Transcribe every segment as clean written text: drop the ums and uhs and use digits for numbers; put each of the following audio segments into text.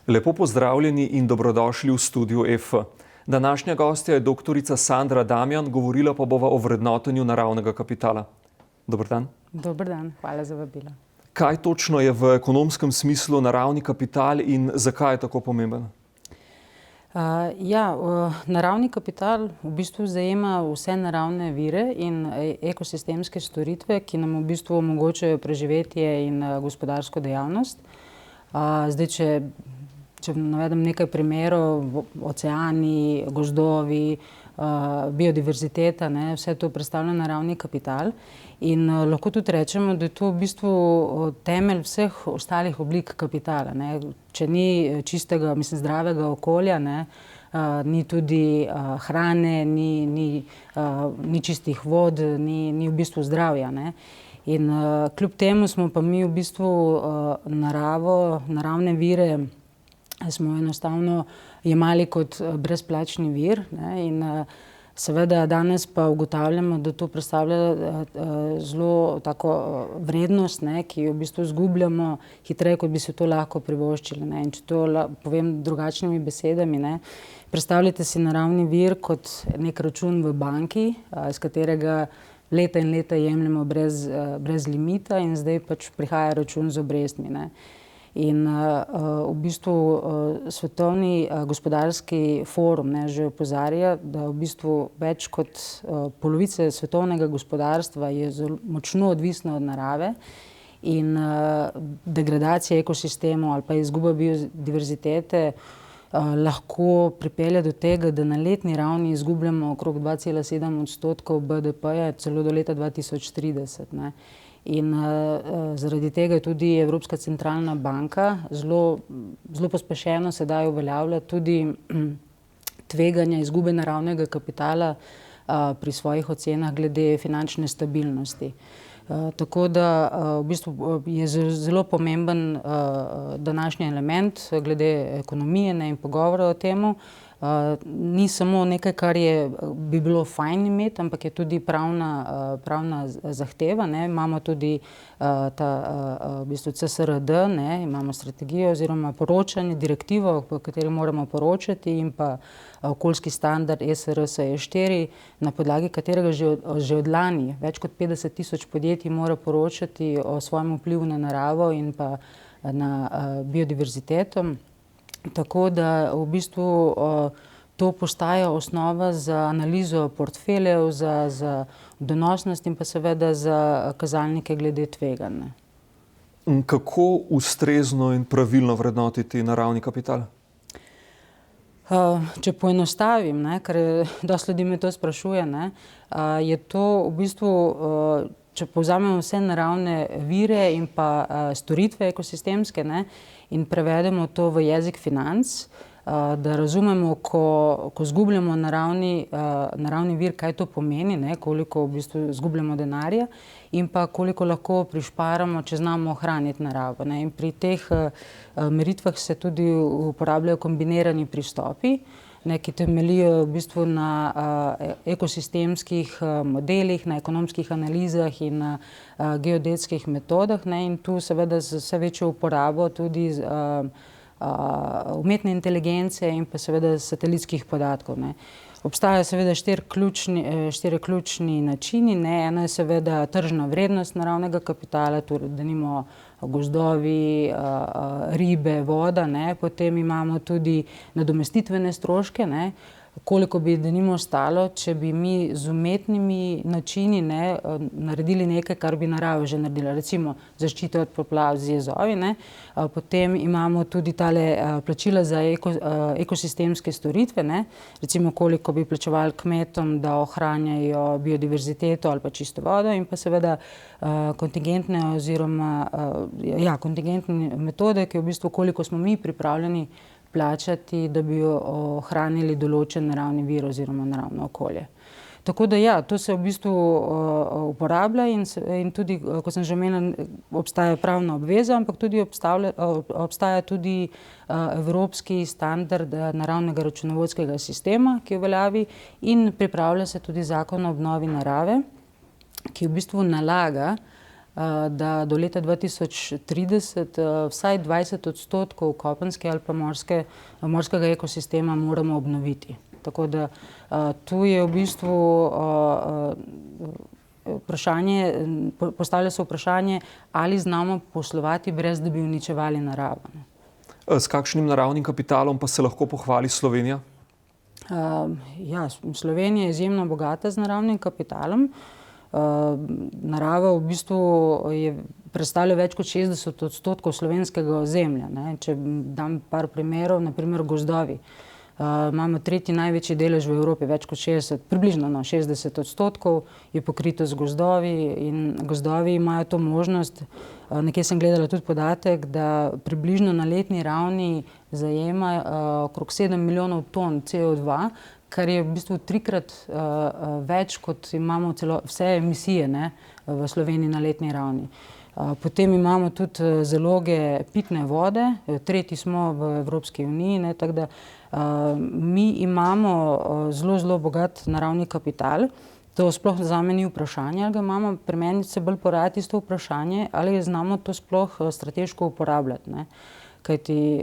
Lepo pozdravljeni in dobrodošli v studiu EF. Današnja gostja je doktorica Sandra Damjan, govorila pa bova o vrednotenju naravnega kapitala. Dober dan. Dober dan, hvala za vabilo. Kaj točno je v ekonomskem smislu naravni kapital in zakaj je tako pomemben? Naravni kapital v bistvu zajema vse naravne vire in ekosistemske storitve, ki nam v bistvu omogočajo preživetje in gospodarsko dejavnost. Če navedem nekaj primerov, oceani, gozdovi, biodiverziteta, vse to predstavlja naravni kapital. In lahko tudi rečemo, da je to v bistvu temelj vseh ostalih oblik kapitala. Če ni čistega, zdravega okolja, ni tudi hrane, ni čistih vod, ni v bistvu zdravja. In kljub temu smo pa mi v bistvu naravne vire smo enostavno jemali kot brezplačni vir, in seveda danes pa ugotavljamo, da to predstavlja zelo tako vrednost, ki jo v bistvu izgubljamo hitreje, kot bi se to lahko privoščili. In če to povem drugačnimi besedami, predstavljajte si naravni vir kot nek račun v banki, iz katerega leta in leta jemljemo brez limita in zdaj pač prihaja račun z obrestmi. In v bistvu Svetovni gospodarski forum že opozarja, da v bistvu več kot polovice svetovnega gospodarstva je zelo močno odvisno od narave in degradacija ekosistemov ali pa izguba biodiverzitete lahko pripelje do tega, da na letni ravni izgubljamo okrog 2,7% BDP-ja celo do leta 2030. In zaradi tega je tudi Evropska centralna banka zelo pospešeno sedaj uveljavlja tudi tveganja izgube naravnega kapitala pri svojih ocenah glede finančne stabilnosti. Tako da v bistvu je zelo pomemben današnji element glede ekonomije in pogovora o temu. Ni samo nekaj, kar bi bilo fajn imeti, ampak je tudi pravna zahteva. Imamo tudi ta v bistvu CSRD, imamo strategijo oziroma poročanje, direktivo, po kateri moramo poročati, in pa okoljski standard ESRS E4, na podlagi katerega že od lani več kot 50.000 podjetij mora poročati o svojem vplivu na naravo in pa na biodiverziteto. Tako da v bistvu to postaja osnova za analizo portfeljev, za donosnost in pa seveda za kazalnike glede tveganj. Kako ustrezno in pravilno vrednotiti naravni kapital? Če poenostavim, ker dosti ljudi me to sprašuje, je to v bistvu, če povzamemo vse naravne vire in pa storitve ekosistemske, in prevedemo to v jezik financ, da razumemo, ko izgubljamo naravni vir, kaj to pomeni, koliko v bistvu izgubljamo denarja in pa koliko lahko prišparamo, če znamo ohraniti naravo. In pri teh meritvah se tudi uporabljajo kombinirani pristopi, ki temeljijo v bistvu na ekosistemskih modelih, na ekonomskih analizah in na geodetskih metodah, in tu seveda z vse večjo uporabo tudi umetne inteligence in pa seveda satelitskih podatkov. Obstajajo seveda štiri ključni načini. Eno je seveda tržna vrednost naravnega kapitala, denimo gozdovi, ribe, voda, potem imamo tudi nadomestitvene stroške, koliko bi denimo stalo, če bi mi z umetnimi načini naredili nekaj, kar bi narava že naredila, recimo zaščito od poplav z jezovi. Potem imamo tudi tale plačila za ekosistemske storitve, recimo koliko bi plačevali kmetom, da ohranjajo biodiverziteto ali pa čisto vodo, in pa seveda kontingentne metode, ki v bistvu koliko smo mi pripravljeni plačati, da bi ohranili določen naravni vir oziroma naravno okolje. Tako da to se v bistvu uporablja in tudi, kot sem že omenila, obstaja pravna obveza, ampak tudi obstaja tudi evropski standard naravnega računovodskega sistema, ki je v veljavi, in pripravlja se tudi zakon o obnovi narave, ki v bistvu nalaga da do leta 2030 vsaj 20% kopenske ali pa morskega ekosistema moramo obnoviti. Tako da tu je v bistvu postavlja se vprašanje, ali znamo poslovati brez da bi uničevali naravo. S kakšnim naravnim kapitalom pa se lahko pohvali Slovenija? Ja, Slovenija je izjemno bogata z naravnim kapitalom. Narava v bistvu predstavlja več kot 60% slovenskega ozemlja, ne. Če dam par primerov, na primer gozdovi. Imamo tretji največji delež v Evropi, več kot 60, približno 60% je pokrito z gozdovi in gozdovi imajo to možnost, nekje sem gledala tudi podatek, da približno na letni ravni zajema okrog 7 milijonov ton CO2, kar je v bistvu 3-krat več, kot imamo vse emisije, ne, v Sloveniji na letni ravni. Potem imamo tudi zaloge pitne vode, tretji smo v Evropski uniji, ne, tako da mi imamo zelo bogat naravni kapital. To sploh zame ni vprašanje, ali ga imamo, pri meni se bolj poraja tisto vprašanje, ali znamo to sploh strateško uporabljati, ne. Kajti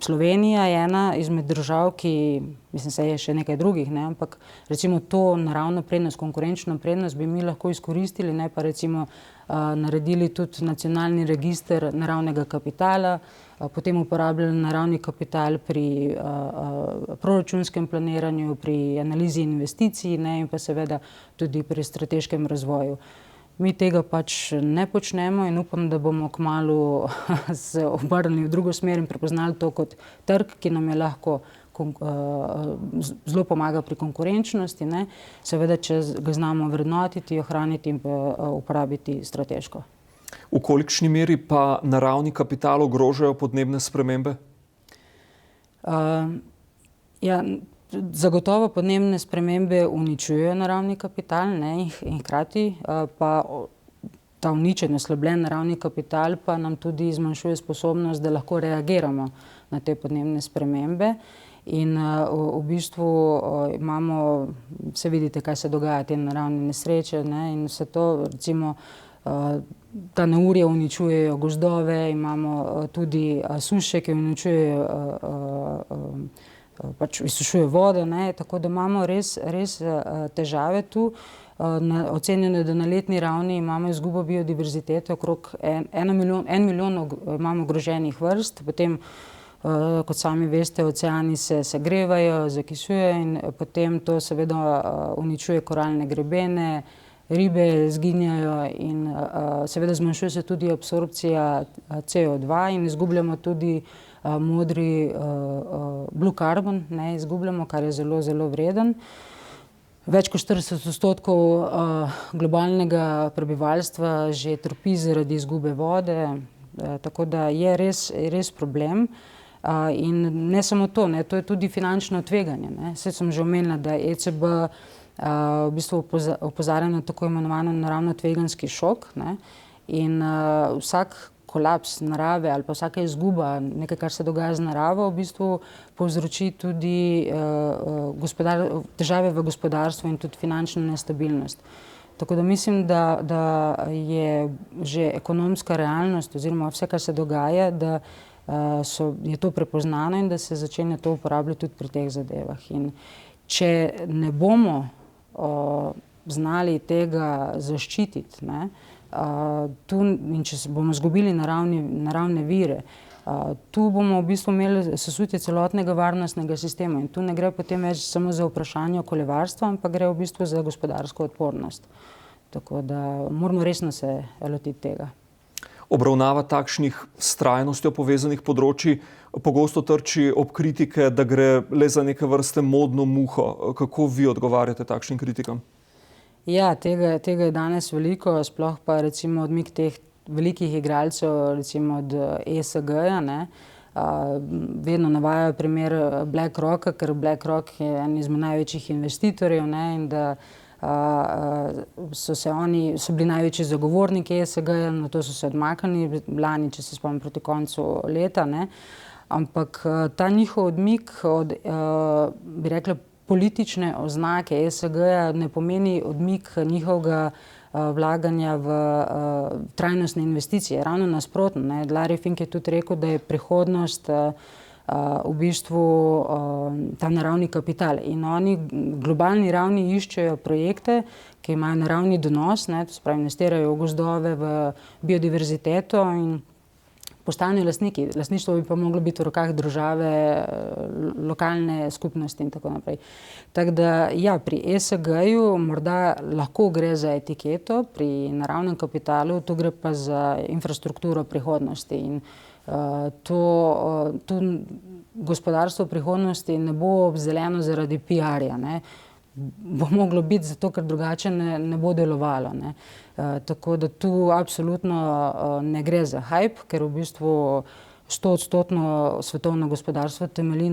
Slovenija je ena izmed držav, ki, mislim, se je še nekaj drugih, ne, ampak recimo to naravno prednost, konkurenčno prednost bi mi lahko izkoristili, ne pa recimo naredili tudi nacionalni register naravnega kapitala, potem uporabljali naravni kapital pri proračunskem planiranju, pri analizi investicij, ne, in pa seveda tudi pri strateškem razvoju. Mi tega pač ne počnemo in upam, da bomo kmalu se obrnili v drugo smer in prepoznali to kot trg, ki nam je lahko zelo pomaga pri konkurenčnosti, ne. Seveda, če ga znamo vrednotiti, ohraniti in pa uporabiti strateško. V kolikšni meri pa naravni kapital ogrožajo podnebne spremembe? Ja, zagotovo podnebne spremembe uničujejo naravni kapital, ne, in hkrati pa ta uničen, oslabljen naravni kapital pa nam tudi zmanjšuje sposobnost, da lahko reagiramo na te podnebne spremembe. In v bistvu imamo, vse vidite, kaj se dogaja, te naravne nesreče, ne, in vse to, recimo ta neurja uničujejo gozdove, imamo tudi suše, ki uničujejo pač izsušuje vodo, ne, tako da imamo res težave tu. Ocenjeno je, da na letni ravni imamo izgubo biodiverzitete okrog 1 milijon imamo ogroženih vrst, potem, kot sami veste, oceani se segrevajo, zakisujejo in potem to seveda uničuje koralne grebene, ribe izginjajo in seveda zmanjšuje se tudi absorpcija CO2 in izgubljamo tudi modri blue carbon, ne, izgubljamo, kar je zelo vreden. Več kot 40% globalnega prebivalstva že trpi zaradi izgube vode, tako da je res problem. In ne samo to, ne, to je tudi finančno tveganje, ne. Saj sem že omenila, da ECB v bistvu opozarja na tako imenovano naravno tveganski šok, ne, in vsak kolaps narave ali pa vsaka izguba, nekaj, kar se dogaja z naravo, v bistvu povzroči tudi težave v gospodarstvu in tudi finančno nestabilnost. Tako da mislim, da je že ekonomska realnost oziroma vse, kar se dogaja, da je to prepoznano in da se začenja to uporabljati tudi pri teh zadevah. In če ne bomo znali tega zaščititi, ne, in če bomo izgubili naravne vire, tu bomo v bistvu imeli sesutje celotnega varnostnega sistema in tu ne gre potem več samo za vprašanje okoljevarstva, ampak gre v bistvu za gospodarsko odpornost. Tako da moramo resno se lotiti tega. Obravnava takšnih s trajnostjo povezanih področij pogosto trči ob kritike, da gre le za neke vrste modno muho. Kako vi odgovarjate takšnim kritikam? Ja, tega je danes veliko, sploh pa recimo odmik teh velikih igralcev, recimo od ESG-ja, ne. Vedno navajajo primer BlackRocka, ker BlackRock je en izmed največjih investitorjev, ne, in da so bili največji zagovorniki ESG-ja, na to so se odmaknili lani, če se spomnim, proti koncu leta, ne. Ampak ta njihov odmik od, bi rekla, politične oznake ESG-ja ne pomeni odmik njihovega vlaganja v trajnostne investicije. Ravno nasprotno, ne. Larry Fink je tudi rekel, da je prihodnost v bistvu ta naravni kapital. In oni globalni ravni iščejo projekte, ki imajo naravni donos, ne, to se pravi, investirajo v gozdove, v biodiverziteto in postanejo lastniki. Lastništvo bi pa moglo biti v rokah države, lokalne skupnosti in tako naprej. Tako da, ja, pri ESG-ju morda lahko gre za etiketo, pri naravnem kapitalu tu gre pa za infrastrukturo prihodnosti in to gospodarstvo prihodnosti ne bo zeleno zaradi PR-ja, ne. Bo moglo biti zato, ker drugače ne bo delovalo, ne. Tako da tu absolutno ne gre za hype, ker v bistvu 100% svetovno gospodarstvo temelji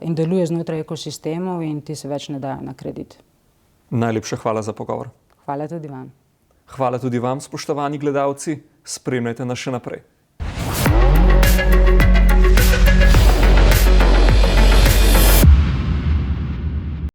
in deluje znotraj ekosistemov in ti se več ne dajo na kredit. Najlepša hvala za pogovor. Hvala tudi vam. Hvala tudi vam, spoštovani gledalci. Spremljajte nas še naprej.